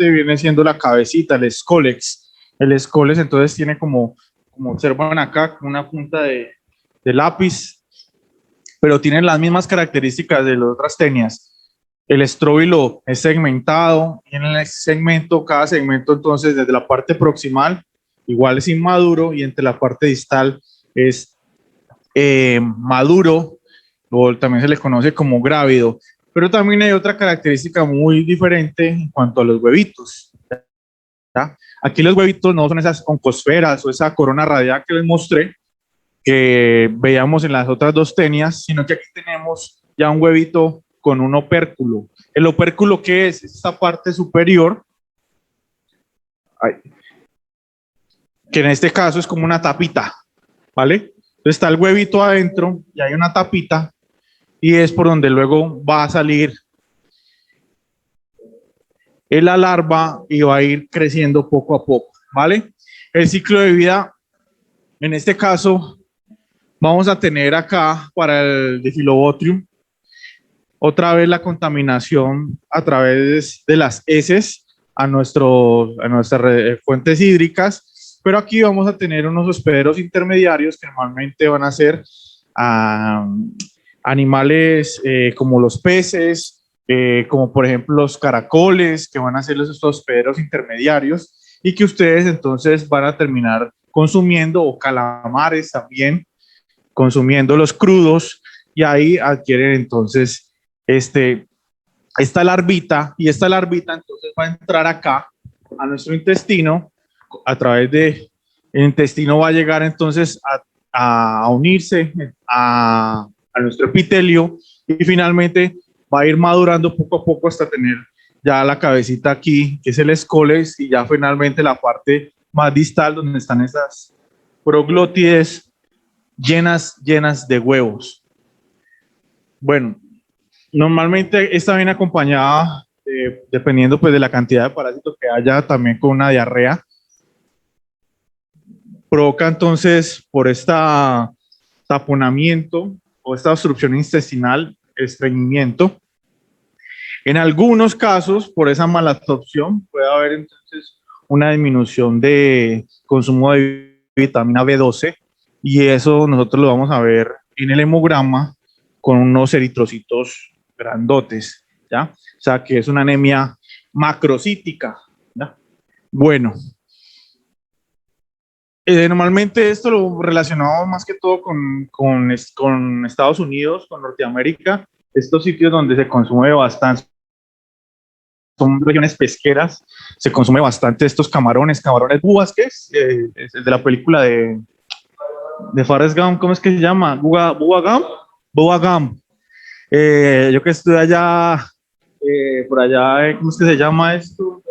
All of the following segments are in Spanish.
parte viene siendo la cabecita, el escólex. El escólex entonces tiene como observan acá, como una punta de lápiz, pero tienen las mismas características de las otras tenias. El estróbilo es segmentado y en el segmento, cada segmento entonces desde la parte proximal igual es inmaduro y entre la parte distal es maduro, o también se le conoce como grávido. Pero también hay otra característica muy diferente en cuanto a los huevitos, ¿ya? Aquí los huevitos no son esas oncosferas o esa corona radial que les mostré, que veíamos en las otras dos tenias, sino que aquí tenemos ya un huevito con un opérculo. ¿El opérculo qué es? Esta parte superior, que en este caso es como una tapita, ¿vale? Entonces está el huevito adentro y hay una tapita y es por donde luego va a salir la larva y va a ir creciendo poco a poco, ¿vale? El ciclo de vida, en este caso, vamos a tener acá para el Diphyllobothrium otra vez la contaminación a través de las heces a nuestras fuentes hídricas, pero aquí vamos a tener unos hospederos intermediarios que normalmente van a ser animales como los peces, como por ejemplo los caracoles, que van a ser estos hospederos intermediarios y que ustedes entonces van a terminar consumiendo, o calamares también, consumiendo los crudos, y ahí adquieren entonces esta larvita, y esta larvita entonces va a entrar acá a nuestro intestino, a través de el intestino va a llegar entonces a unirse a nuestro epitelio y finalmente va a ir madurando poco a poco hasta tener ya la cabecita aquí, que es el escólex, y ya finalmente la parte más distal donde están esas proglótides llenas de huevos. Bueno, normalmente esta viene acompañada, dependiendo pues de la cantidad de parásitos que haya, también con una diarrea. Provoca entonces por este taponamiento o esta obstrucción intestinal, estreñimiento. En algunos casos, por esa malabsorción, puede haber entonces una disminución de consumo de vitamina B12 y eso nosotros lo vamos a ver en el hemograma con unos eritrocitos grandotes, ¿ya? O sea que es una anemia macrocítica, ¿ya? Bueno, normalmente esto lo relacionamos más que todo con Estados Unidos, con Norteamérica, estos sitios donde se consume bastante, son regiones pesqueras, se consume bastante estos camarones búas, ¿qué es? Es de la película de Forrest Gump, ¿cómo es que se llama? ¿Búa Gump? Búa Gump. Yo que estuve allá, por allá, ¿cómo es que se llama esto?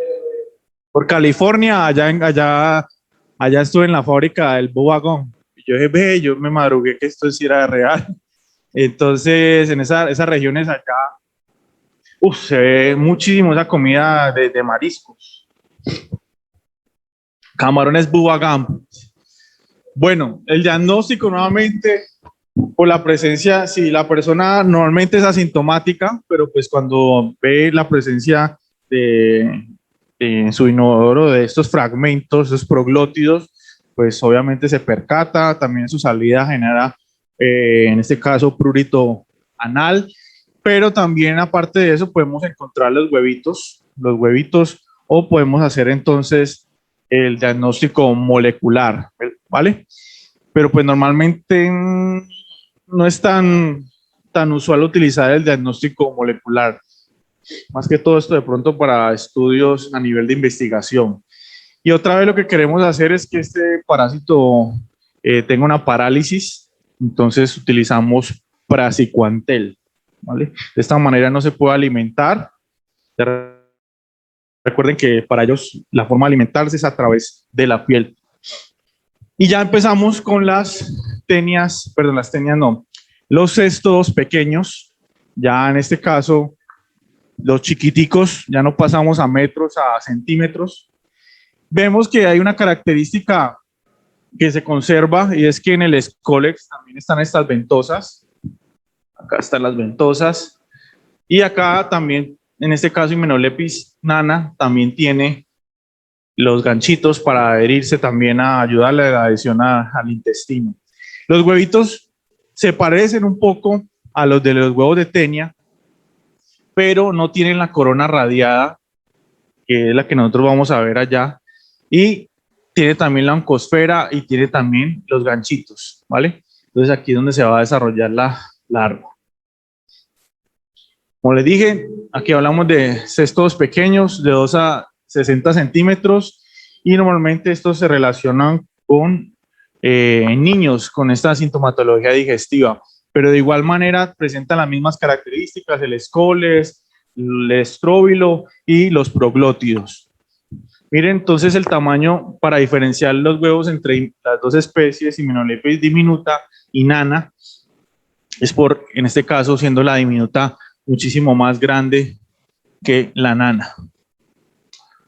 Por California, allá estuve en la fábrica del Búa Gump. Yo dije, ve, yo me madrugué que esto sí era real. Entonces, en esas regiones allá, se ve muchísimo esa comida de mariscos. Camarones Búa Gump. Bueno, el diagnóstico nuevamente por la presencia, si la persona normalmente es asintomática, pero pues cuando ve la presencia en su inodoro de estos fragmentos, esos proglótidos, pues obviamente se percata, también su salida genera, en este caso, prurito anal, pero también aparte de eso podemos encontrar los huevitos, o podemos hacer entonces el diagnóstico molecular, ¿vale? Pero pues normalmente no es tan usual utilizar el diagnóstico molecular. Más que todo esto de pronto para estudios a nivel de investigación. Y otra vez lo que queremos hacer es que este parásito tenga una parálisis, entonces utilizamos praziquantel, ¿vale? De esta manera no se puede alimentar. Recuerden que para ellos la forma de alimentarse es a través de la piel. Y ya empezamos con las tenias no, los cestos pequeños, ya en este caso los chiquiticos, ya no pasamos a metros, a centímetros. Vemos que hay una característica que se conserva y es que en el escólex también están estas ventosas. Acá están las ventosas y acá también en este caso Hymenoplepis nana, también tiene los ganchitos para adherirse también a ayudarle a la adhesión al intestino. Los huevitos se parecen un poco a los de los huevos de tenia, pero no tienen la corona radiada, que es la que nosotros vamos a ver allá, y tiene también la oncosfera y tiene también los ganchitos, ¿vale? Entonces aquí es donde se va a desarrollar la larva. Como les dije, aquí hablamos de cestos pequeños de 2 a 60 centímetros y normalmente estos se relacionan con niños con esta sintomatología digestiva, pero de igual manera presentan las mismas características, el escoles, el estróbilo y los proglótidos. Miren entonces el tamaño para diferenciar los huevos entre las dos especies, Hymenoplepis diminuta y nana, es por, en este caso, siendo la diminuta muchísimo más grande que la nana.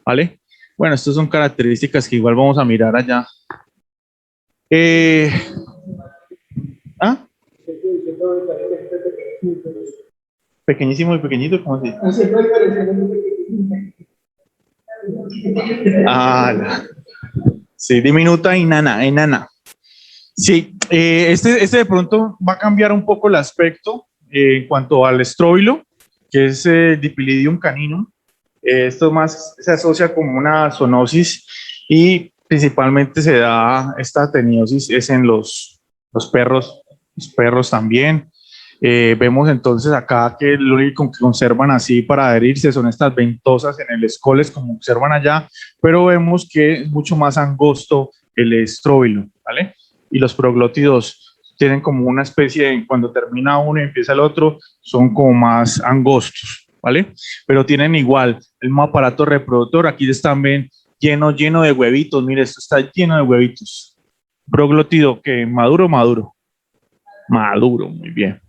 ¿Vale? Bueno, estas son características que igual vamos a mirar allá. ¿Ah? Pequeñísimo y pequeñito, ¿cómo se dice? Ah, sí, diminuta y nana, enana. Sí, este de pronto va a cambiar un poco el aspecto en cuanto al estróbilo, que es Dipylidium caninum. Esto más se asocia como una zoonosis y principalmente se da esta teniosis es en los perros también. Vemos entonces acá que lo único que conservan así para adherirse son estas ventosas en el escoles como observan allá, pero vemos que es mucho más angosto el estróbilo, ¿vale? Y los proglótidos tienen como una especie de, cuando termina uno y empieza el otro, son como más angostos, ¿vale? Pero tienen igual el mismo aparato reproductor, aquí están bien lleno de huevitos, mire, esto está lleno de huevitos. Proglótido que maduro, muy bien.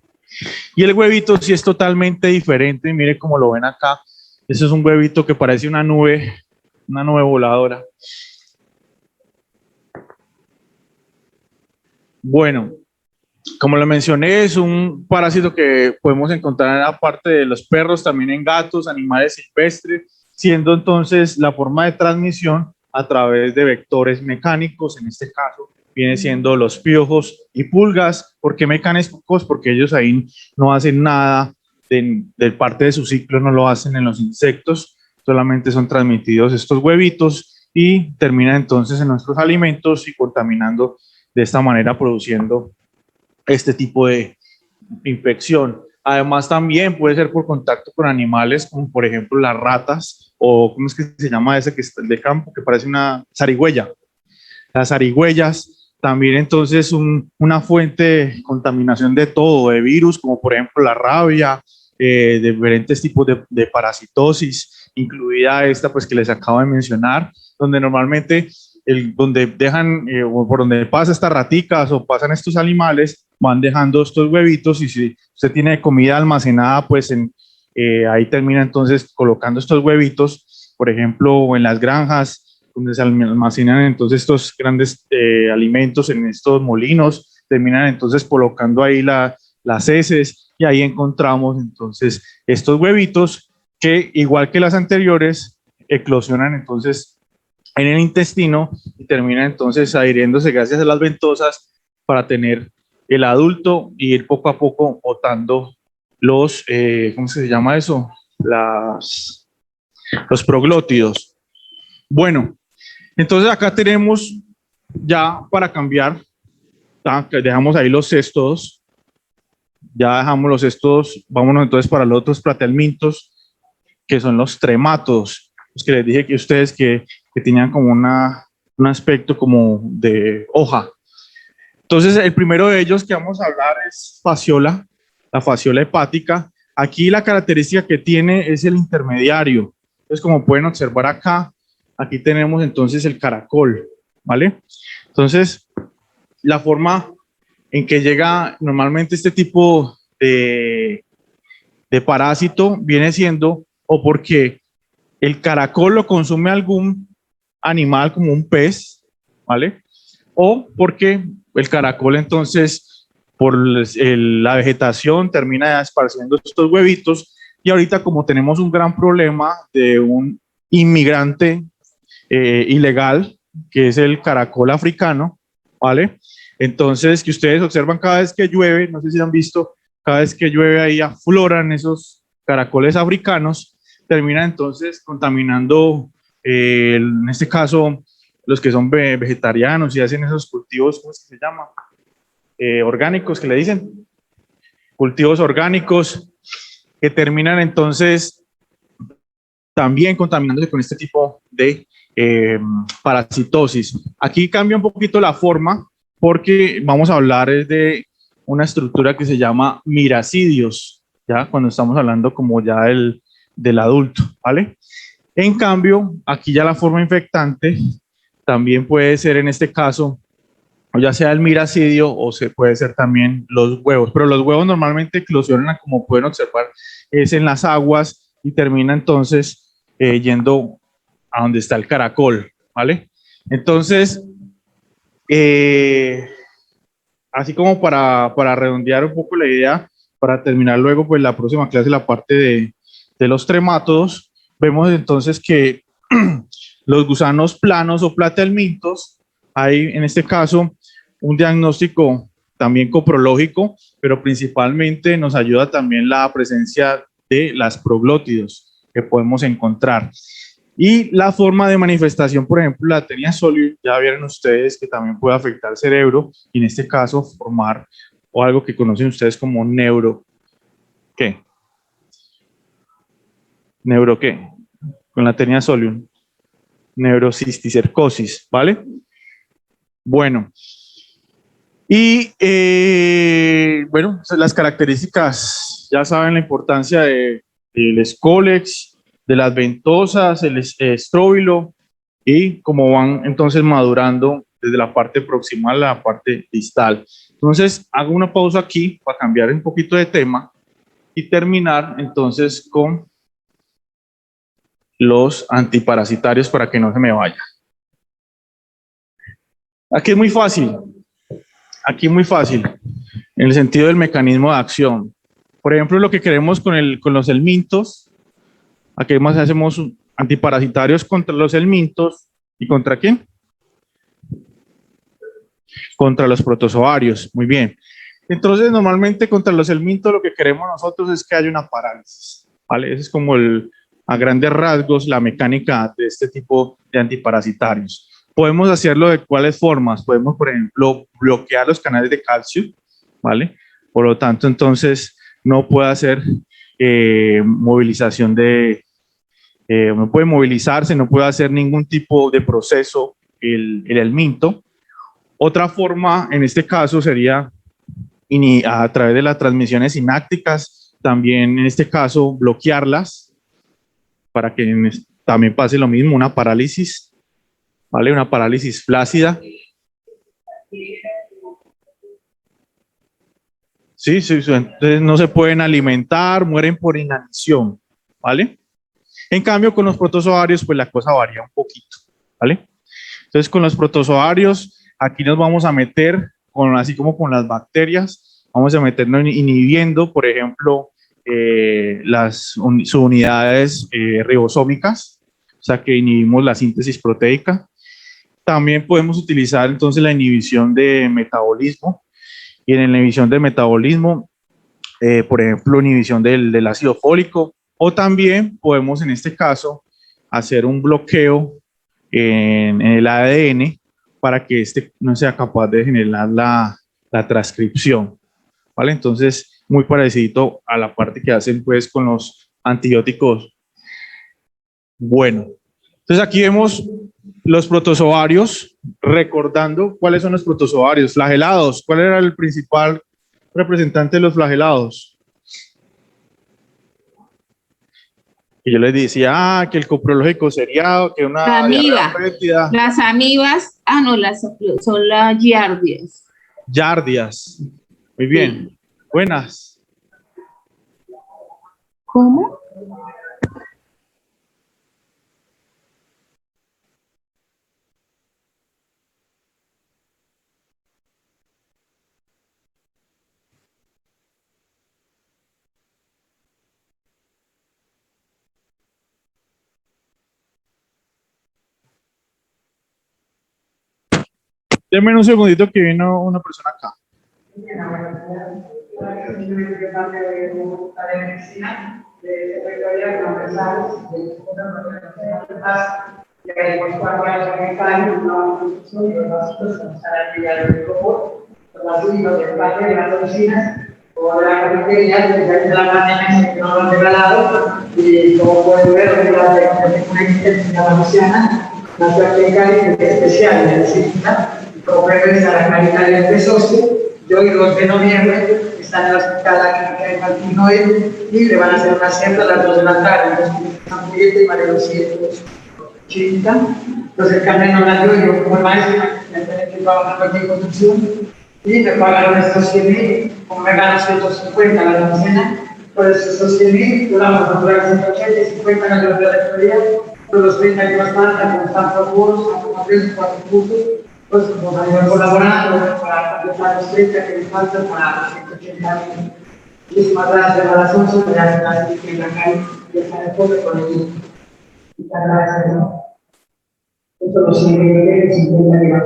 Y el huevito sí es totalmente diferente, mire cómo lo ven acá, eso es un huevito que parece una nube voladora. Bueno, como lo mencioné, es un parásito que podemos encontrar aparte de los perros, también en gatos, animales silvestres, siendo entonces la forma de transmisión a través de vectores mecánicos, en este caso viene siendo los piojos y pulgas. ¿Por qué mecánicos? Porque ellos ahí no hacen nada de parte de su ciclo, no lo hacen en los insectos, solamente son transmitidos estos huevitos y terminan entonces en nuestros alimentos y contaminando de esta manera, produciendo este tipo de infección. Además, también puede ser por contacto con animales, como por ejemplo las ratas, o ¿cómo es que se llama ese que está de campo, que parece una zarigüeya? Las zarigüeyas, también entonces una fuente de contaminación de todo, de virus, como por ejemplo la rabia, de diferentes tipos de parasitosis, incluida esta pues que les acabo de mencionar, donde normalmente donde dejan, o por donde pasa estas raticas o pasan estos animales, van dejando estos huevitos y si usted tiene comida almacenada, pues ahí termina entonces colocando estos huevitos, por ejemplo, en las granjas, donde se almacenan entonces estos grandes alimentos en estos molinos, terminan entonces colocando ahí las heces y ahí encontramos entonces estos huevitos que igual que las anteriores eclosionan entonces en el intestino y terminan entonces adhiriéndose gracias a las ventosas para tener el adulto y ir poco a poco botando los, ¿cómo se llama eso? Los proglótidos. Bueno, entonces acá tenemos ya para cambiar, dejamos ahí los cestos, ya dejamos los cestos, vámonos entonces para los otros platelmintos, que son los tremátodos, los que les dije que ustedes que tenían como un aspecto como de hoja. Entonces el primero de ellos que vamos a hablar es fasciola, la fasciola hepática. Aquí la característica que tiene es el intermediario. Entonces como pueden observar acá, aquí tenemos entonces el caracol, ¿vale? Entonces, la forma en que llega normalmente este tipo de parásito viene siendo o porque el caracol lo consume algún animal como un pez, ¿vale? O porque el caracol entonces por la vegetación termina esparciendo estos huevitos Y ahorita como tenemos un gran problema de un inmigrante ilegal, que es el caracol africano, ¿vale? Entonces, que ustedes observan cada vez que llueve, no sé si han visto, cada vez que llueve ahí afloran esos caracoles africanos, terminan entonces contaminando, en este caso, los que son vegetarianos y hacen esos cultivos, ¿cómo es que se llama? Orgánicos, que le dicen, cultivos orgánicos, que terminan entonces también contaminándose con este tipo de parasitosis. Aquí cambia un poquito la forma porque vamos a hablar de una estructura que se llama miracidios, ya cuando estamos hablando como ya del adulto, ¿vale? En cambio, aquí ya la forma infectante también puede ser en este caso, o ya sea el miracidio o se puede ser también los huevos, pero los huevos normalmente eclosionan, como pueden observar, es en las aguas y termina entonces yendo a donde está el caracol, ¿vale? Entonces, eh, así como para redondear un poco la idea, para terminar luego, pues la próxima clase, la parte de los tremátodos, vemos entonces que los gusanos planos o platelmintos, hay en este caso un diagnóstico también coprológico, pero principalmente nos ayuda también la presencia de las proglótidos que podemos encontrar. Y la forma de manifestación, por ejemplo, la tenia solium, ya vieron ustedes que también puede afectar el cerebro y en este caso formar o algo que conocen ustedes como ¿qué? ¿Neuro qué? Con la tenia solium, neurocisticercosis, ¿vale? Bueno, y bueno, las características, ya saben la importancia del escólex, de las ventosas, el estróbilo, y cómo van entonces madurando desde la parte proximal a la parte distal. Entonces, hago una pausa aquí para cambiar un poquito de tema y terminar entonces con los antiparasitarios para que no se me vaya. Aquí es muy fácil, aquí es muy fácil, en el sentido del mecanismo de acción. Por ejemplo, lo que queremos con los helmintos, aquí más hacemos antiparasitarios contra los helmintos. ¿Y contra quién? Contra los protozoarios. Muy bien. Entonces, normalmente contra los helmintos lo que queremos nosotros es que haya una parálisis, ¿vale? Ese es como a grandes rasgos la mecánica de este tipo de antiparasitarios. Podemos hacerlo de cuáles formas. Podemos, por ejemplo, bloquear los canales de calcio, ¿vale? Por lo tanto, entonces no puede hacer movilización no puede movilizarse, no puede hacer ningún tipo de proceso el helminto. Otra forma, en este caso, sería a través de las transmisiones sinápticas, también en este caso bloquearlas para que también pase lo mismo, una parálisis, ¿vale? Una parálisis flácida. Sí, sí, sí, entonces no se pueden alimentar, mueren por inanición, ¿vale? En cambio, con los protozoarios, pues la cosa varía un poquito, ¿vale? Entonces, con los protozoarios, aquí nos vamos a meter, así como con las bacterias, vamos a meternos inhibiendo, por ejemplo, las subunidades ribosómicas, o sea que inhibimos la síntesis proteica. También podemos utilizar entonces la inhibición de metabolismo, y en la inhibición de metabolismo, por ejemplo, inhibición del ácido fólico, o también podemos en este caso hacer un bloqueo en el ADN para que este no sea capaz de generar la transcripción, ¿vale? Entonces, muy parecido a la parte que hacen pues con los antibióticos. Bueno, entonces aquí vemos los protozoarios, recordando cuáles son los protozoarios. Flagelados, ¿cuál era el principal representante de los flagelados? Y yo les decía, que el coprológico seriado, que una diarrea Amiba. fétida. Las amibas, no, son las giardias. Yardias. Muy bien. Sí. Buenas. ¿Cómo? Denme un segundito que vino una persona acá. O de la cafetería, de la pandemia que nos han regalado, y como pueden ver, una luciana, una suerte de Cali especial de la disciplina, como pueden ver, la Cali de socio, y hoy 2 de noviembre están en el hospital aquí en Martín Noel, y le van a hacer una siembra a las 2 de la tarde, San Julieta y María Lucía, chiquita, entonces el carnet no la dio, yo como el maestro, me tenía que trabajar aquí en construcción, y me pagaron estos 100.000, como me gano 150 la quincena, pues estos 100.000, yo la vamos a comprar 180 y 50 en la rectoría, por los 30 que nos faltan, como están por cursos, como 3 o 4 cursos, pues nos han ido colaborando para completar los 30 que nos faltan para los 180.000. Muchísimas gracias a las 11, gracias a la que en la calle, y está el pobre con el muchas gracias, ¿no? Eso lo sigue, 50 que nos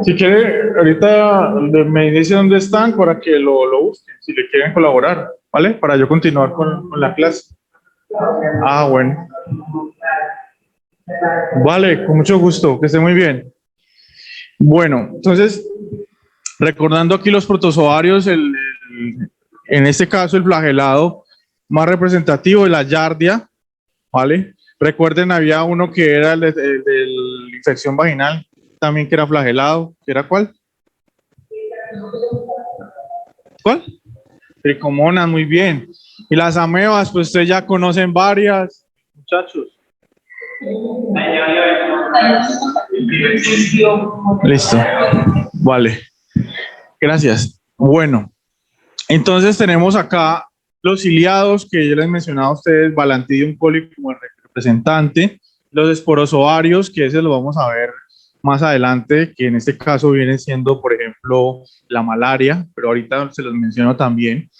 Si quiere, ahorita me dice dónde están para que lo busquen, si le quieren colaborar, ¿vale? Para yo continuar con la clase. Ah, bueno. Vale, con mucho gusto, que esté muy bien. Bueno, entonces, recordando aquí los protozoarios, en este caso el flagelado más representativo de la Giardia, ¿vale? Recuerden, había uno que era el de la infección vaginal, también que era flagelado, ¿que era cuál? ¿Cuál? Tricomonas, muy bien. Y las amebas, pues ustedes ya conocen varias, muchachos. Listo. Vale. Gracias. Bueno, entonces tenemos acá los ciliados que yo les mencionaba a ustedes, Balantidium coli como el representante, los esporozoarios, que ese lo vamos a ver más adelante, que en este caso viene siendo, por ejemplo, la malaria, pero ahorita se los menciono también.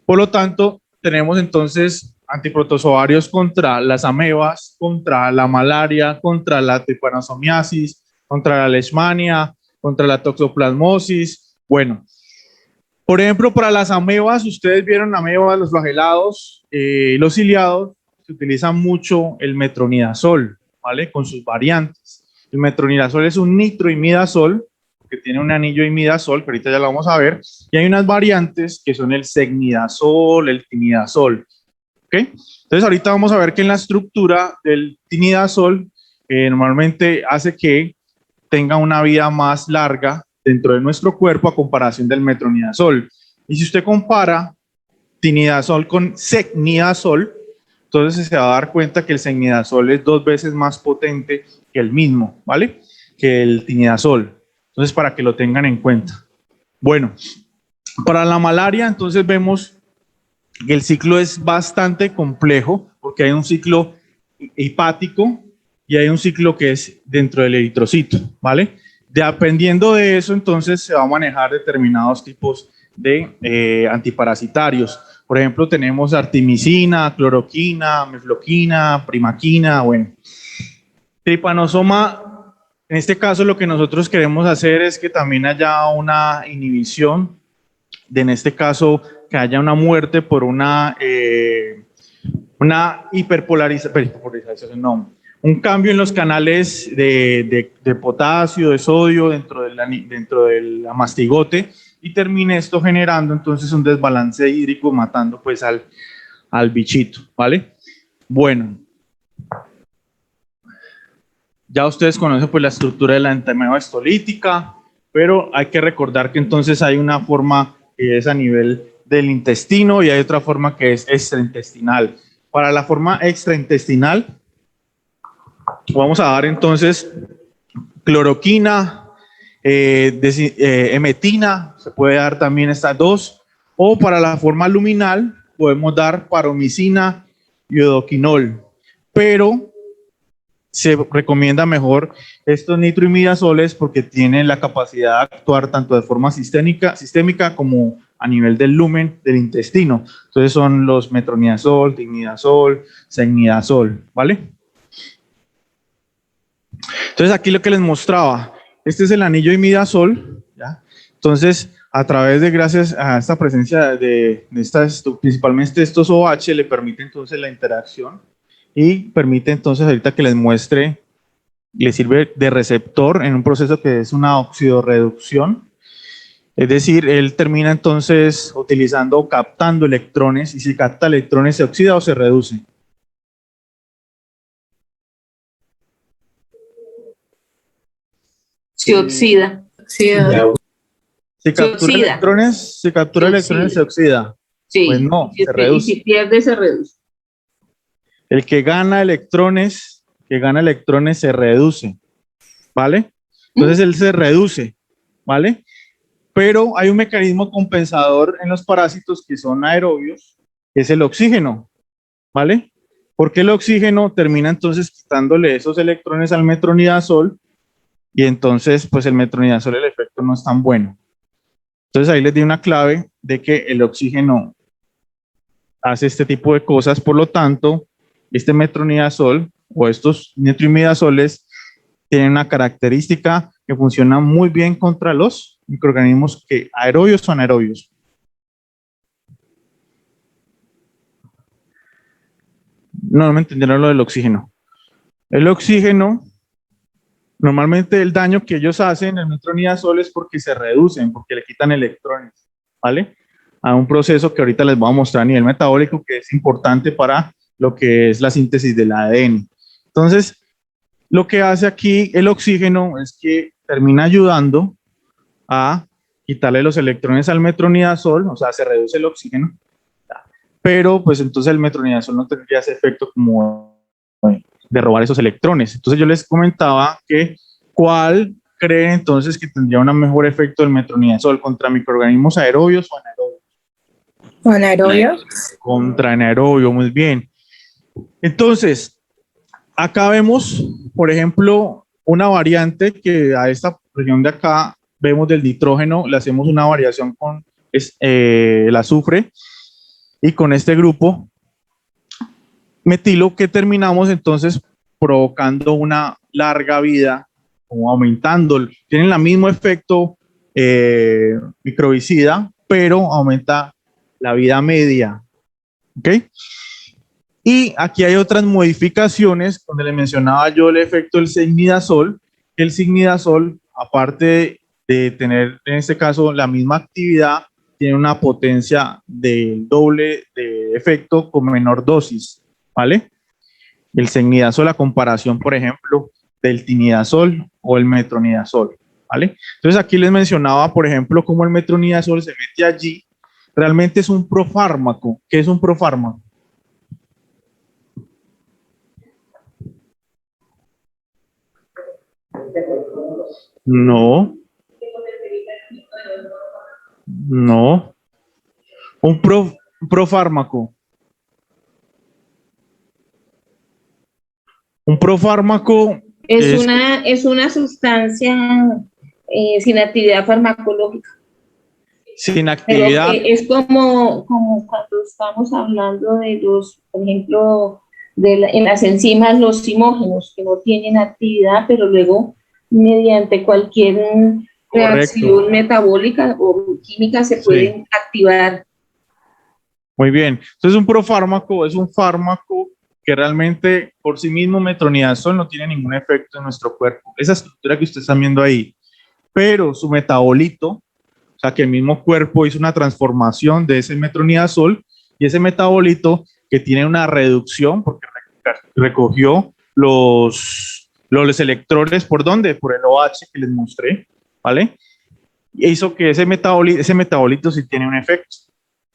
Por lo tanto, tenemos entonces antiprotozoarios contra las amebas, contra la malaria, contra la trypanosomiasis, contra la leishmania, contra la toxoplasmosis. Bueno, por ejemplo, para las amebas, ustedes vieron amebas, los flagelados, los ciliados, se utiliza mucho el metronidazol, ¿vale? Con sus variantes. El metronidazol es un nitroimidazol, que tiene un anillo imidazol, que ahorita ya lo vamos a ver, y hay unas variantes que son el secnidazol, el timidazol, ¿ok? Entonces ahorita vamos a ver que en la estructura del timidazol normalmente hace que tenga una vida más larga dentro de nuestro cuerpo a comparación del metronidazol. Y si usted compara tinidazol con secnidazol, entonces se va a dar cuenta que el secnidazol es 2 veces más potente que el mismo, ¿vale? Que el tinidazol. Entonces, para que lo tengan en cuenta. Bueno, para la malaria, entonces vemos que el ciclo es bastante complejo, porque hay un ciclo hepático y hay un ciclo que es dentro del eritrocito, ¿vale? Dependiendo de eso, entonces se va a manejar determinados tipos de antiparasitarios. Por ejemplo, tenemos artimicina, cloroquina, mefloquina, primaquina, bueno. Tripanosoma, en este caso lo que nosotros queremos hacer es que también haya una inhibición, en este caso que haya una muerte por una hiperpolarización, no, un cambio en los canales de potasio, de sodio dentro de la mastigote, y termine esto generando entonces un desbalance hídrico, matando pues al bichito, ¿vale? Bueno, ya ustedes conocen pues la estructura de la entameba histolítica, pero hay que recordar que entonces hay una forma que es a nivel del intestino y hay otra forma que es extraintestinal. Para la forma extraintestinal vamos a dar entonces cloroquina, emetina, se puede dar también estas dos, o para la forma luminal podemos dar paromicina y odoquinol, pero se recomienda mejor estos nitroimidazoles porque tienen la capacidad de actuar tanto de forma sistémica como a nivel del lumen del intestino. Entonces son los metronidazol, timidazol, cenidazol, ¿vale? Entonces aquí lo que les mostraba, este es el anillo imidazol, ¿ya? Entonces a través de, gracias a esta presencia de estas, principalmente estos OH, le permite entonces la interacción y permite entonces ahorita que les muestre, le sirve de receptor en un proceso que es una oxidorreducción. Es decir, él termina entonces utilizando o captando electrones, y si capta electrones se oxida o se reduce. Se oxida. Si captura oxida. electrones, si captura electrones se oxida. Sí. Pues no, y se reduce. Y si pierde, se reduce. El que gana electrones se reduce, ¿vale? Entonces él se reduce, ¿vale? Pero hay un mecanismo compensador en los parásitos que son aerobios, que es el oxígeno, ¿vale? Porque el oxígeno termina entonces quitándole esos electrones al metronidazol y entonces pues el metronidazol el efecto no es tan bueno. Entonces ahí les di una clave de que el oxígeno hace este tipo de cosas, por lo tanto, este metronidazol o estos nitroimidazoles tienen una característica que funciona muy bien contra los microorganismos que aerobios o anaerobios. No me entendieron lo del oxígeno. El oxígeno, normalmente el daño que ellos hacen, el metronidazol, es porque se reducen, porque le quitan electrones, ¿vale? A un proceso que ahorita les voy a mostrar a nivel metabólico que es importante para lo que es la síntesis del ADN. Entonces, lo que hace aquí el oxígeno es que termina ayudando a quitarle los electrones al metronidazol, o sea, se reduce el oxígeno, pero pues entonces el metronidazol no tendría ese efecto como de robar esos electrones. Entonces yo les comentaba que ¿cuál creen entonces que tendría un mejor efecto del metronidazol contra microorganismos aerobios o anaerobios? ¿Anaerobios? Contra anaerobio, muy bien. Entonces, acá vemos, por ejemplo, una variante que a esta región de acá vemos del nitrógeno, le hacemos una variación con el azufre y con este grupo metilo que terminamos entonces provocando una larga vida, como aumentando, tienen el mismo efecto microbicida, pero aumenta la vida media, ¿ok? Y aquí hay otras modificaciones, donde le mencionaba yo el efecto del cignidazol. El cignidazol, aparte de tener en este caso la misma actividad, tiene una potencia del doble de efecto con menor dosis, ¿vale? El cignidazol a comparación, por ejemplo, del tinidazol o el metronidazol, ¿vale? Entonces aquí les mencionaba, por ejemplo, cómo el metronidazol se mete allí. Realmente es un profármaco. ¿Qué es un profármaco? No. No. Un profármaco. Un profármaco Es una sustancia sin actividad farmacológica. sin Pero actividad. es como cuando estamos hablando de los, por ejemplo, en las enzimas, los zimógenos, que no tienen actividad, pero luego mediante cualquier reacción metabólica o química se pueden activar. Muy bien. Entonces un profármaco es un fármaco que realmente por sí mismo metronidazol no tiene ningún efecto en nuestro cuerpo. Esa estructura que ustedes están viendo ahí. Pero su metabolito, o sea que el mismo cuerpo hizo una transformación de ese metronidazol y ese metabolito que tiene una reducción porque recogió los electrones, ¿por dónde? Por el OH que les mostré, ¿vale? Y hizo que ese metabolito sí tiene un efecto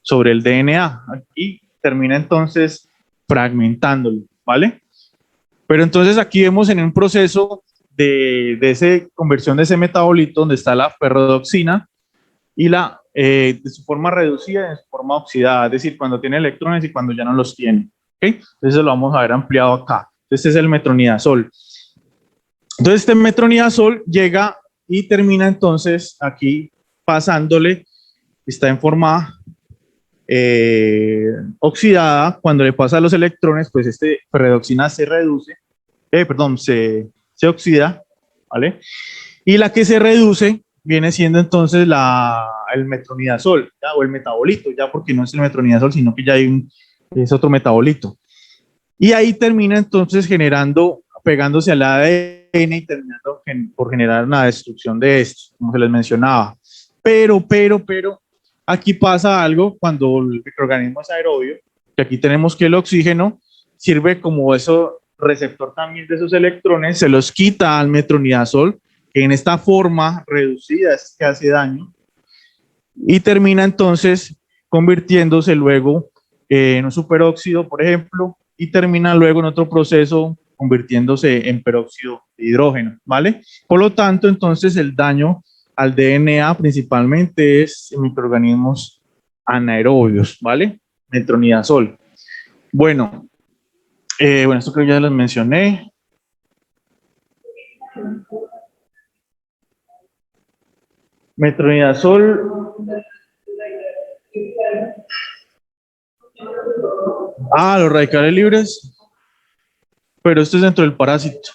sobre el DNA y termina entonces fragmentándolo, ¿vale? Pero entonces aquí vemos en un proceso de esa conversión de ese metabolito donde está la ferrodoxina y de su forma reducida y de su forma oxidada, es decir, cuando tiene electrones y cuando ya no los tiene, ¿ok? Entonces lo vamos a ver ampliado acá. Este es el metronidazol. Entonces este metronidazol llega y termina entonces aquí pasándole, está en forma oxidada. Cuando le pasa los electrones, pues este ferredoxina se reduce, perdón, se oxida, ¿vale? Y la que se reduce viene siendo entonces el metronidazol, ¿ya? O el metabolito, ya, porque no es el metronidazol, sino que ya es otro metabolito. Y ahí termina entonces pegándose al ADN y terminando por generar una destrucción de esto, como se les mencionaba. Pero, aquí pasa algo cuando el microorganismo es aerobio, que aquí tenemos que el oxígeno sirve como eso receptor también de esos electrones, se los quita al metronidazol, que en esta forma reducida es que hace daño, y termina entonces convirtiéndose luego en un superóxido, por ejemplo, y termina luego en otro proceso convirtiéndose en peróxido de hidrógeno, ¿vale? Por lo tanto, entonces el daño al DNA principalmente es en microorganismos anaerobios, ¿vale? Metronidazol. Bueno, esto creo que ya les mencioné. Metronidazol. Los radicales libres. Pero esto es dentro del parásito.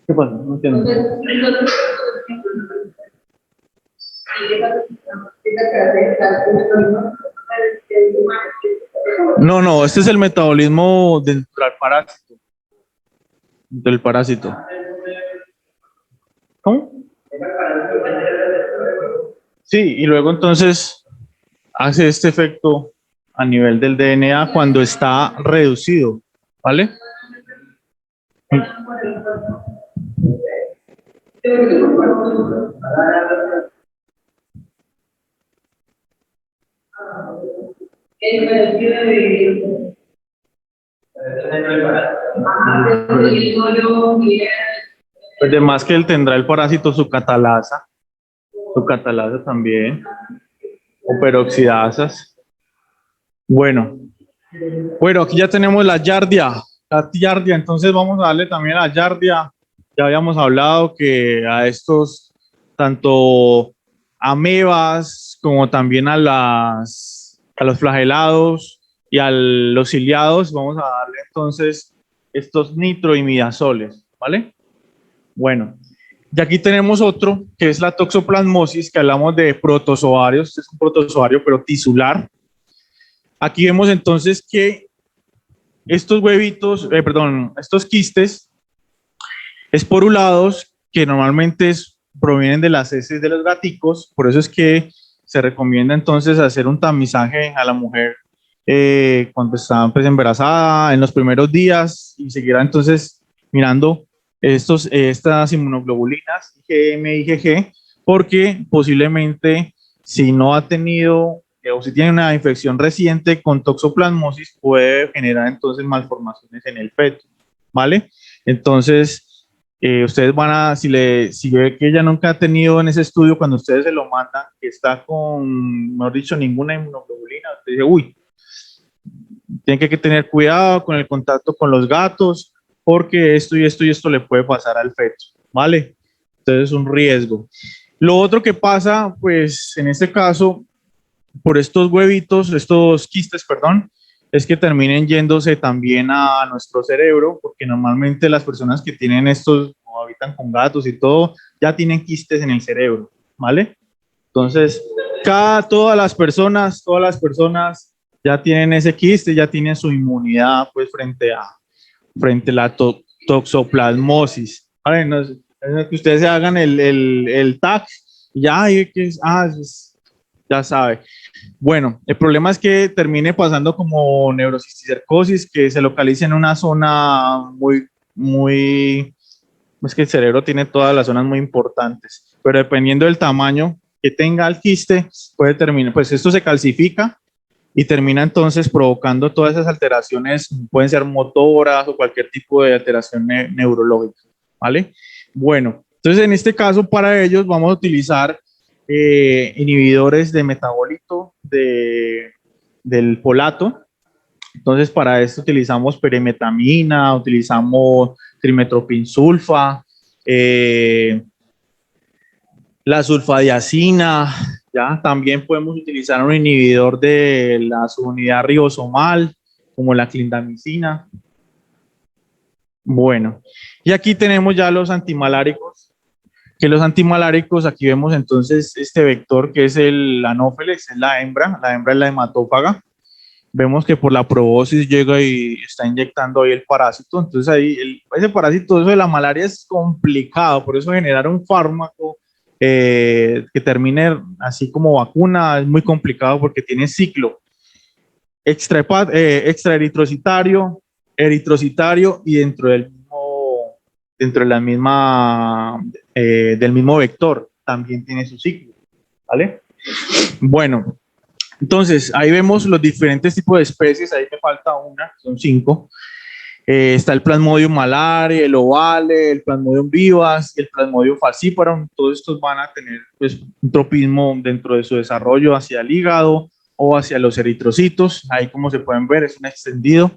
¿Qué pasa? No entiendo. No, este es el metabolismo dentro del parásito. Del parásito. ¿Cómo? Sí, y luego entonces hace este efecto a nivel del DNA cuando está reducido, ¿vale? Pues además que él tendrá el parásito su catalasa también, o peroxidasas. Bueno, aquí ya tenemos la yardia, entonces vamos a darle también a la yardia. Ya habíamos hablado que a estos, tanto amebas como también a los flagelados y a los ciliados, vamos a darle entonces estos nitroimidazoles, ¿vale? Bueno, y aquí tenemos otro, que es la toxoplasmosis, que hablamos de protozoarios. Este es un protozoario, pero tisular. Aquí vemos entonces que estos huevitos, estos quistes esporulados, que normalmente provienen de las heces de los gaticos, por eso es que se recomienda entonces hacer un tamizaje a la mujer cuando está pues, embarazada, en los primeros días, y seguirá entonces mirando estas inmunoglobulinas, IgM, IgG, porque posiblemente si no ha tenido o si tiene una infección reciente con toxoplasmosis, puede generar entonces malformaciones en el feto, ¿vale? Entonces, ustedes van a, si ve que ella nunca ha tenido en ese estudio, cuando ustedes se lo mandan, que está con, mejor dicho, ninguna inmunoglobulina, usted dice, uy, tienen que tener cuidado con el contacto con los gatos, porque esto y esto y esto le puede pasar al feto, ¿vale? Entonces es un riesgo. Lo otro que pasa, pues en este caso, por estos huevitos, estos quistes, perdón, es que terminen yéndose también a nuestro cerebro, porque normalmente las personas que tienen estos, o habitan con gatos y todo, ya tienen quistes en el cerebro, ¿vale? Entonces, todas las personas ya tienen ese quiste, ya tienen su inmunidad, pues, frente a la toxoplasmosis. ¿Vale? No es que ustedes se hagan el TAC, ya, ya sabe. Bueno, el problema es que termine pasando como neurocisticercosis, que se localiza en una zona es que el cerebro tiene todas las zonas muy importantes, pero dependiendo del tamaño que tenga el quiste, puede terminar, pues esto se calcifica y termina entonces provocando todas esas alteraciones, pueden ser motoras o cualquier tipo de alteración neurológica, ¿vale? Bueno, entonces en este caso para ellos vamos a utilizar inhibidores de metabolito del folato, Entonces, para esto utilizamos perimetamina, utilizamos trimetoprim-sulfa, la sulfadiazina, ¿ya? También podemos utilizar un inhibidor de la subunidad ribosomal, como la clindamicina. Bueno, y aquí tenemos ya los antimaláricos, que los antimaláricos, aquí vemos entonces este vector que es el anófeles, es la hembra es la hematófaga. Vemos que por la probosis llega y está inyectando ahí el parásito, entonces ahí ese parásito, eso de la malaria es complicado, por eso generar un fármaco que termine así como vacuna es muy complicado porque tiene ciclo extraeritrocitario, eritrocitario y dentro de la misma, del mismo vector también tiene su ciclo, ¿vale? Bueno, entonces ahí vemos los diferentes tipos de especies, ahí me falta una, son 5. Está el Plasmodium malare, el ovale, el Plasmodium vivax, el Plasmodium falciparum. Todos estos van a tener pues, un tropismo dentro de su desarrollo hacia el hígado o hacia los eritrocitos. Ahí como se pueden ver es un extendido.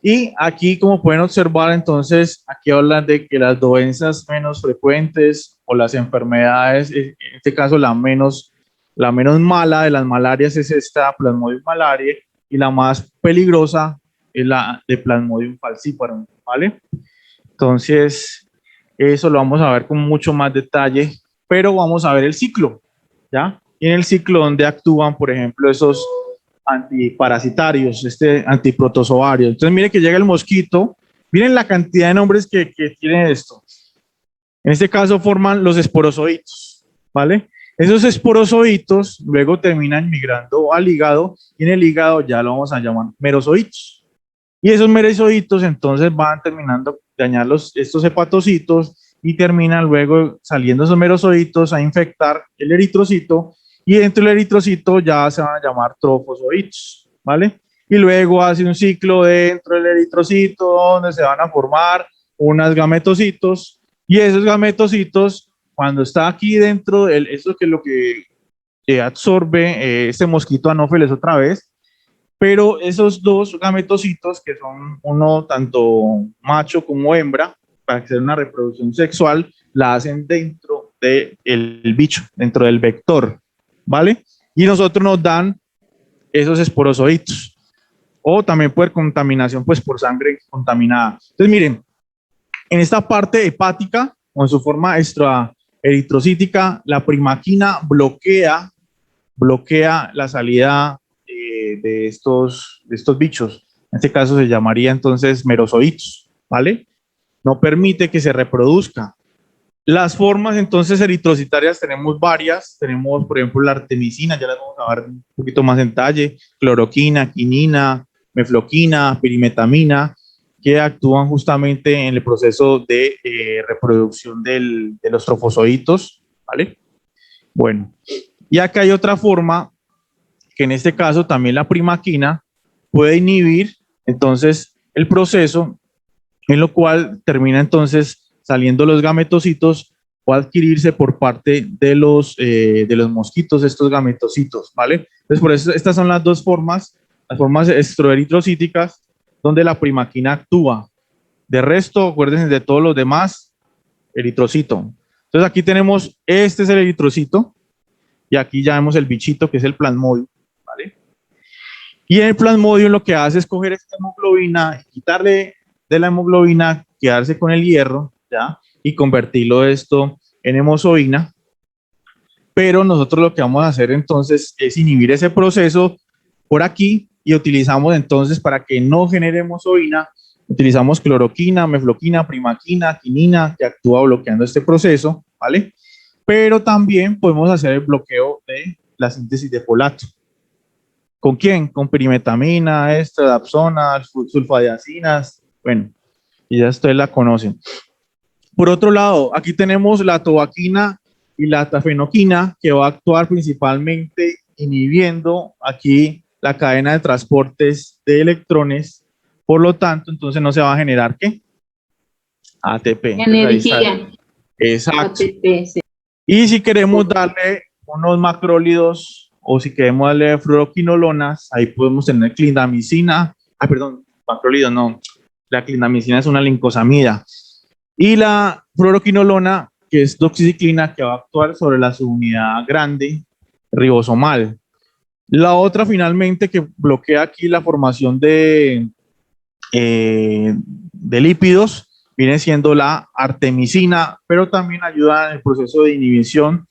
Y aquí como pueden observar entonces, aquí hablan de que las dolencias menos frecuentes o las enfermedades, en este caso la menos mala de las malarias es esta Plasmodium malare y la más peligrosa es la de Plasmodium falciparum, ¿vale? Entonces, eso lo vamos a ver con mucho más detalle, pero vamos a ver el ciclo, ¿ya? Y en el ciclo donde actúan, por ejemplo, esos antiparasitarios, antiprotozoario. Entonces, mire que llega el mosquito, miren la cantidad de nombres que tiene esto. En este caso forman los esporozoitos, ¿vale? Esos esporozoitos luego terminan migrando al hígado y en el hígado ya lo vamos a llamar merozoitos. Y esos merozoitos entonces van terminando de dañar estos hepatocitos y terminan luego saliendo esos merozoitos a infectar el eritrocito y dentro del eritrocito ya se van a llamar trofozoitos, ¿vale? Y luego hace un ciclo dentro del eritrocito donde se van a formar unos gametocitos y esos gametocitos cuando está aquí dentro, eso que es lo que absorbe este mosquito anófeles otra vez, pero esos dos gametocitos, que son uno tanto macho como hembra, para hacer una reproducción sexual, la hacen dentro del bicho, dentro del vector, ¿vale? Y nosotros nos dan esos esporozoitos. O también puede contaminación, pues por sangre contaminada. Entonces, miren, en esta parte hepática, o en su forma extraeritrocítica, la primaquina bloquea la salida de estos bichos. En este caso se llamaría entonces merozoitos, ¿vale? No permite que se reproduzca. Las formas entonces eritrocitarias tenemos varias, tenemos por ejemplo la artemisina, ya las vamos a ver un poquito más en detalle, cloroquina, quinina, mefloquina, pirimetamina, que actúan justamente en el proceso de reproducción de los trofozoitos, ¿vale? Bueno, y acá hay otra forma que en este caso también la primaquina puede inhibir entonces el proceso en lo cual termina entonces saliendo los gametocitos o adquirirse por parte de los mosquitos estos gametocitos, ¿vale? Entonces por eso estas son las dos formas, las formas estroeritrocíticas donde la primaquina actúa. De resto, acuérdense de todos los demás, eritrocito. Entonces aquí tenemos, este es el eritrocito y aquí ya vemos el bichito que es el plasmodium, ¿vale? Y el plasmodium lo que hace es coger esta hemoglobina, quitarle de la hemoglobina, quedarse con el hierro, ¿ya? Y convertirlo esto en hemozoína. Pero nosotros lo que vamos a hacer entonces es inhibir ese proceso por aquí y utilizamos entonces para que no genere hemozoína, utilizamos cloroquina, mefloquina, primaquina, quinina, que actúa bloqueando este proceso, ¿vale? Pero también podemos hacer el bloqueo de la síntesis de folato. ¿Con quién? Con pirimetamina, dapsona, sulfadiazinas, bueno, y ya ustedes la conocen. Por otro lado, aquí tenemos la tobaquina y la tafenoquina, que va a actuar principalmente inhibiendo aquí la cadena de transportes de electrones, por lo tanto, entonces no se va a generar, ¿qué? ATP. Energía. Exacto. ATP, sí. Y si queremos darle unos macrólidos o si queremos darle fluoroquinolonas, ahí podemos tener clindamicina, perdón, macrolidos, no. La clindamicina es una lincosamida. Y la fluoroquinolona, que es doxiciclina, que va a actuar sobre la subunidad grande ribosomal. La otra, finalmente, que bloquea aquí la formación de lípidos, viene siendo la artemisina, pero también ayuda en el proceso de inhibición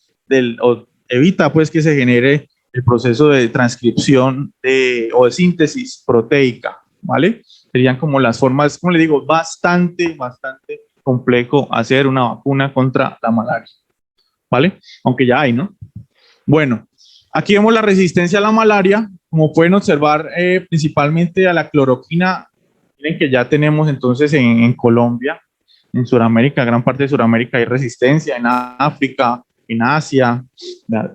o evita pues que se genere el proceso de transcripción o de síntesis proteica, ¿vale? Serían como las formas, como le digo, bastante complejo hacer una vacuna contra la malaria, ¿vale? Aunque ya hay, ¿no? Bueno, aquí vemos la resistencia a la malaria, como pueden observar, principalmente a la cloroquina. Miren que ya tenemos entonces en Colombia, en Sudamérica, gran parte de Sudamérica hay resistencia, en África, en Asia.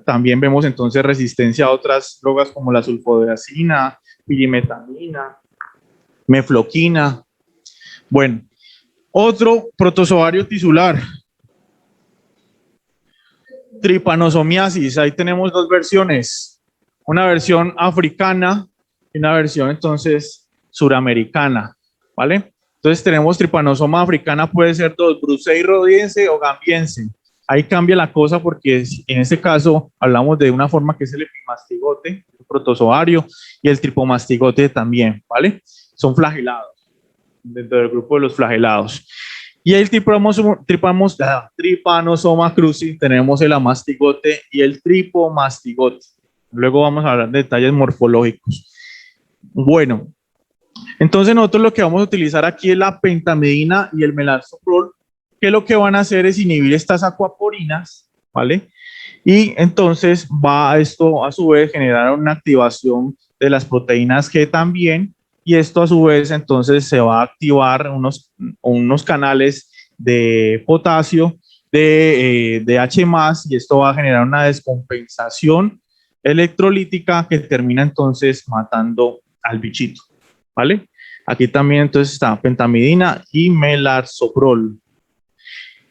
También vemos entonces resistencia a otras drogas como la sulfodiazina, pirimetamina, mefloquina. Bueno, otro protozoario tisular, tripanosomiasis. Ahí tenemos dos versiones, una versión africana y una versión entonces suramericana, ¿vale? Entonces tenemos tripanosoma africana, puede ser dos, brucei-rhodiense o gambiense. Ahí cambia la cosa porque en este caso hablamos de una forma que es el epimastigote, el protozoario, y el tripomastigote también, ¿vale? Son flagelados, dentro del grupo de los flagelados. Y el tripanosoma cruzi, tenemos el amastigote y el tripomastigote. Luego vamos a hablar de detalles morfológicos. Bueno, entonces nosotros lo que vamos a utilizar aquí es la pentamidina y el melarsoprol, que lo que van a hacer es inhibir estas acuaporinas, ¿vale? Y entonces va esto a su vez generar una activación de las proteínas G también, y esto a su vez entonces se va a activar unos canales de potasio de H+, y esto va a generar una descompensación electrolítica que termina entonces matando al bichito, ¿vale? Aquí también entonces está pentamidina y melarsoprol.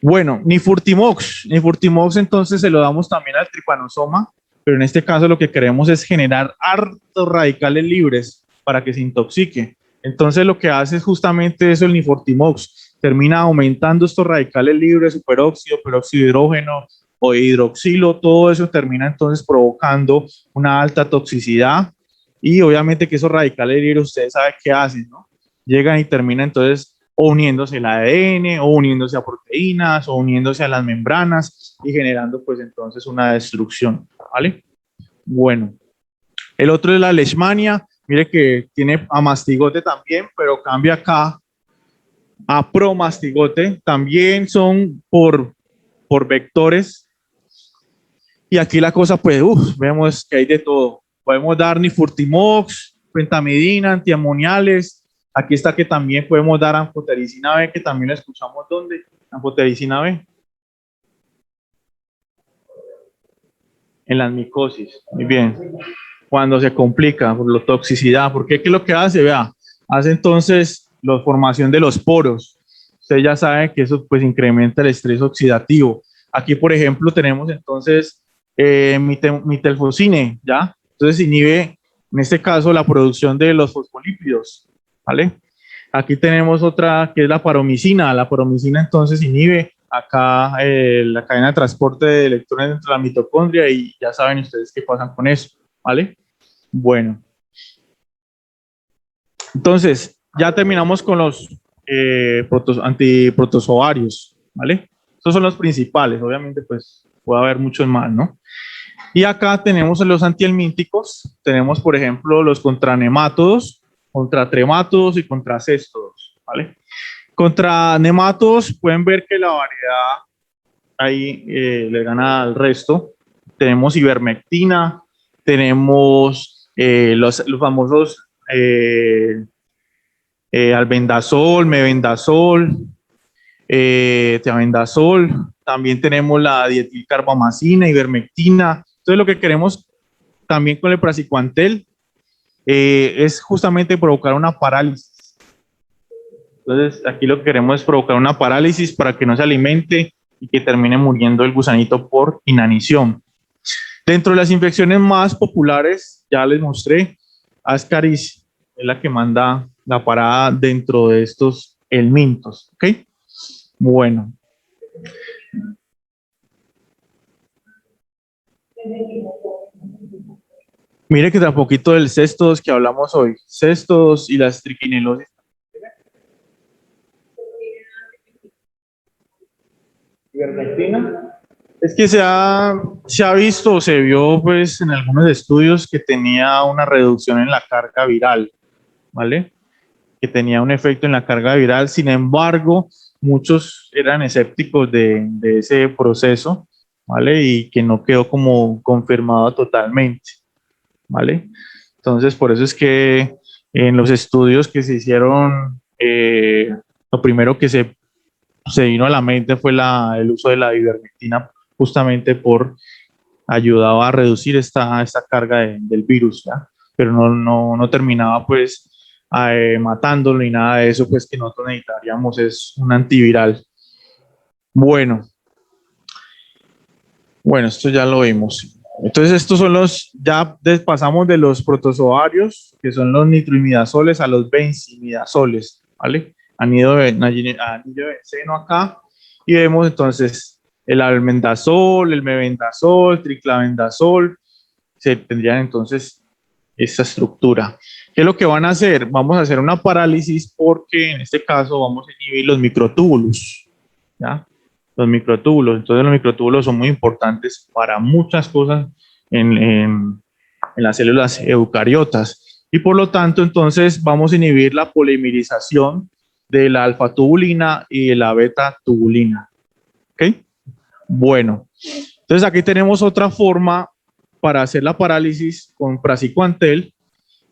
Bueno, nifurtimox entonces se lo damos también al tripanosoma, pero en este caso lo que queremos es generar hartos radicales libres para que se intoxique. Entonces lo que hace es justamente eso el nifurtimox, termina aumentando estos radicales libres, superóxido, peróxido de hidrógeno o hidroxilo, todo eso termina entonces provocando una alta toxicidad, y obviamente que esos radicales libres ustedes saben qué hacen, ¿no? Llegan y terminan entonces o uniéndose al ADN, o uniéndose a proteínas, o uniéndose a las membranas y generando pues entonces una destrucción, ¿vale? Bueno, el otro es la leishmania. Mire que tiene amastigote también, pero cambia acá a promastigote. También son por vectores. Y aquí la cosa, pues, vemos que hay de todo. Podemos dar nifurtimox, pentamidina, antiamoniales. Aquí está que también podemos dar anfotericina B, que también la escuchamos. ¿Dónde? Anfotericina B. En las micosis. Muy bien. Cuando se complica por la toxicidad. Porque ¿qué es lo que hace? Vea, hace entonces la formación de los poros. Usted ya sabe que eso pues incrementa el estrés oxidativo. Aquí, por ejemplo, tenemos entonces mitelfosine, ¿ya? Entonces inhibe, en este caso, la producción de los fosfolípidos, ¿vale? Aquí tenemos otra que es la paromicina. La paromicina entonces inhibe acá la cadena de transporte de electrones dentro de la mitocondria, y ya saben ustedes qué pasa con eso, ¿vale? Bueno. Entonces, ya terminamos con los antiprotozoarios, ¿vale? Estos son los principales, obviamente pues puede haber muchos más, ¿no? Y acá tenemos los antihelmínticos, tenemos por ejemplo los contra nemátodos, contra tremátodos y contra céstodos, ¿vale? Contra nemátodos pueden ver que la variedad ahí le gana al resto. Tenemos ivermectina, tenemos los famosos albendazol, mebendazol, tiabendazol. También tenemos la dietilcarbamazina, ivermectina. Entonces lo que queremos también con el praziquantel es justamente provocar una parálisis. Entonces aquí lo que queremos es provocar una parálisis para que no se alimente y que termine muriendo el gusanito por inanición. Dentro de las infecciones más populares, ya les mostré, Ascaris es la que manda la parada dentro de estos helmintos, ¿ok? Bueno. Mire que un poquito del C2 que hablamos hoy, C2 y las triquinelosis. Ivermectina. Es que se ha visto, se vio pues en algunos estudios que tenía una reducción en la carga viral, ¿vale? Que tenía un efecto en la carga viral, sin embargo, muchos eran escépticos de ese proceso, ¿vale? Y que no quedó como confirmado totalmente, ¿vale? Entonces, por eso es que en los estudios que se hicieron, lo primero que se vino a la mente fue el uso de la ivermectina, justamente por ayudaba a reducir esta carga del virus, ¿ya? Pero no terminaba pues matándolo ni nada de eso, pues que nosotros necesitaríamos es un antiviral. Bueno, esto ya lo vimos. Entonces estos son ya pasamos de los protozoarios, que son los nitroimidazoles, a los benzimidazoles, ¿vale? Anillo de benceno acá, y vemos entonces el albendazol, el mebendazol, triclavendazol, se tendrían entonces esta estructura. ¿Qué es lo que van a hacer? Vamos a hacer una parálisis porque en este caso vamos a inhibir los microtúbulos, ¿ya? Los microtúbulos. Entonces los microtúbulos son muy importantes para muchas cosas en las células eucariotas. Y por lo tanto, entonces vamos a inhibir la polimerización de la alfa-tubulina y de la beta-tubulina. ¿Ok? Bueno, entonces aquí tenemos otra forma para hacer la parálisis con praziquantel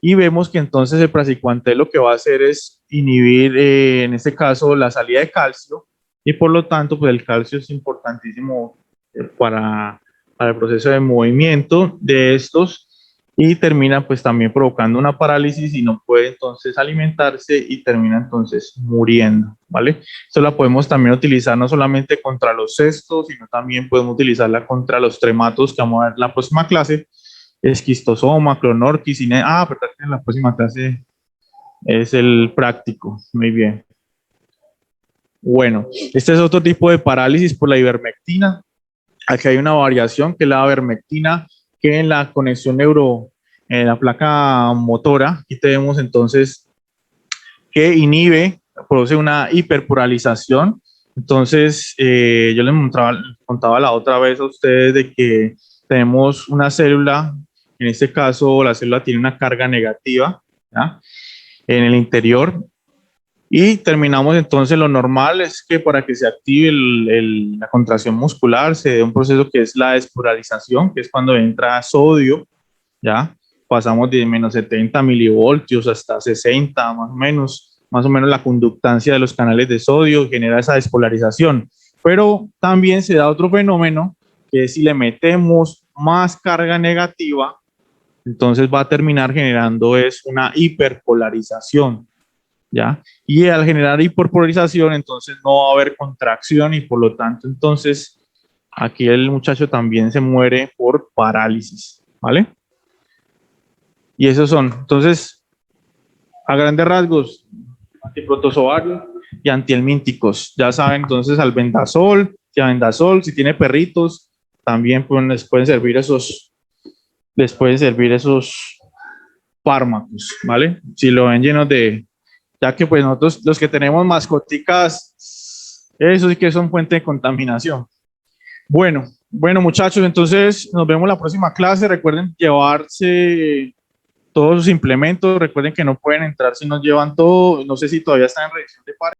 y vemos que entonces el praziquantel lo que va a hacer es inhibir, en este caso, la salida de calcio y por lo tanto, pues el calcio es importantísimo para el proceso de movimiento de estos y termina pues también provocando una parálisis y no puede entonces alimentarse y termina entonces muriendo, ¿vale? Esto la podemos también utilizar no solamente contra los cestos, sino también podemos utilizarla contra los trematos que vamos a ver en la próxima clase, esquistosoma, clonorquis, perdón, en la próxima clase es el práctico, muy bien. Bueno, este es otro tipo de parálisis por la ivermectina. Aquí hay una variación que es la ivermectina, que en la conexión en la placa motora, aquí tenemos entonces que inhibe, produce una hiperpolarización. Entonces, yo les contaba la otra vez a ustedes de que tenemos una célula, en este caso la célula tiene una carga negativa, ¿ya? En el interior. Y terminamos entonces, lo normal es que para que se active la contracción muscular se dé un proceso que es la despolarización, que es cuando entra sodio, ¿ya? Pasamos de menos 70 milivoltios hasta 60, más o menos la conductancia de los canales de sodio genera esa despolarización. Pero también se da otro fenómeno, que es si le metemos más carga negativa, entonces va a terminar generando es una hiperpolarización, ¿ya? Y al generar hiperpolarización, entonces no va a haber contracción y por lo tanto, entonces, aquí el muchacho también se muere por parálisis, ¿vale? Y esos son, entonces, a grandes rasgos, antiprotozoarios y antihelmínticos. Ya saben, entonces, albendazol, tiabendazol, si tiene perritos, también pues, les pueden servir esos fármacos, ¿vale? Si lo ven llenos ya que pues nosotros los que tenemos mascoticas, eso sí que son fuente de contaminación. Bueno, muchachos, entonces nos vemos la próxima clase. Recuerden llevarse todos sus implementos. Recuerden que no pueden entrar si no llevan todo. No sé si todavía están en revisión de pares.